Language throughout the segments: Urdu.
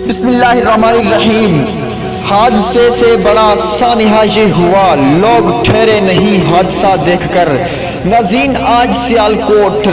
بسم اللہ الرحمن الرحیم۔ حادثے سے بڑا سانحہ یہ ہوا، لوگ ٹھہرے نہیں حادثہ دیکھ کر۔ ناظرین، آج سیالکوٹ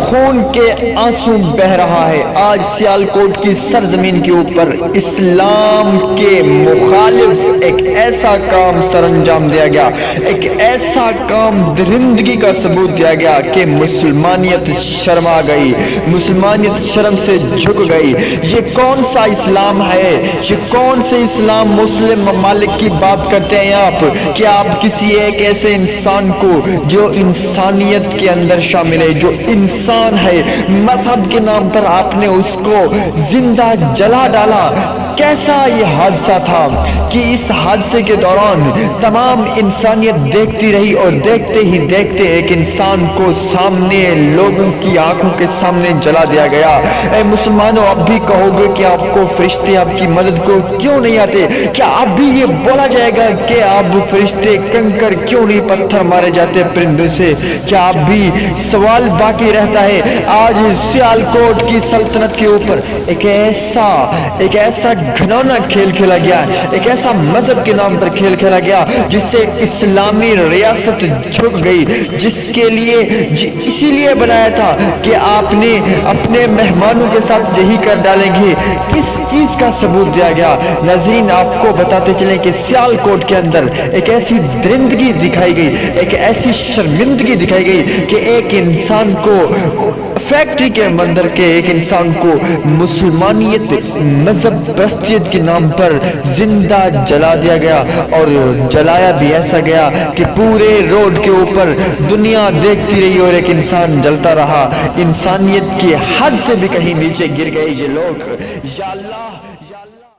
خون کے آنسو بہہ رہا ہے۔ آج سیالکوٹ کی سرزمین کے اوپر اسلام کے مخالف ایک ایسا کام سر انجام دیا گیا، ایک ایسا کام درندگی کا ثبوت دیا گیا کہ مسلمانیت شرما گئی، مسلمانیت شرم سے جھک گئی۔ یہ کون سا اسلام ہے؟ یہ کون سے اسلام مسلم ممالک کی بات کرتے ہیں آپ؟ کہ آپ کسی ایک ایسے انسان کو جو انسانیت کے اندر شامل ہے، جو انسان ہے، مذہب کے نام پر آپ نے اس کو زندہ جلا ڈالا۔ کیسا یہ حادثہ تھا کہ اس حادثے کے دوران تمام انسانیت دیکھتی رہی اور دیکھتے ہی دیکھتے ایک انسان کو سامنے لوگوں کی آنکھوں کے سامنے جلا دیا گیا۔ اے مسلمانوں، اب بھی کہو گے کہ آپ کو فرشتے آپ کی مدد کو کیوں نہیں آتے؟ کیا اب بھی یہ بولا جائے گا کہ آپ فرشتے کنکر کیوں نہیں پتھر مارے جاتے پرندوں سے؟ کیا اب بھی سوال باقی رہتا ہے؟ آج سیالکوٹ کی سلطنت کے اوپر ایک ایسا گھنونا کھیل کھیلا گیا، ایک ایسا مذہب کے نام پر کھیل کھیلا گیا جس سے اسلامی ریاست جھک گئی، جس کے لیے اسی لیے بنایا تھا کہ آپ نے اپنے مہمانوں کے ساتھ یہی کر ڈالیں گے۔ کس چیز کا ثبوت دیا گیا؟ ناظرین، آپ کو بتاتے چلیں کہ سیالکوٹ کے اندر ایک ایسی درندگی دکھائی گئی، ایک ایسی شرمندگی دکھائی گئی کہ ایک انسان کو فیکٹری کے اندر کے ایک انسان کو مسلمانیت، مذہب پرستیت کے نام پر زندہ جلا دیا گیا، اور جلایا بھی ایسا گیا کہ پورے روڈ کے اوپر دنیا دیکھتی رہی اور ایک انسان جلتا رہا۔ انسانیت کی حد سے بھی کہیں نیچے گر گئے یہ لوگ۔ یا اللہ!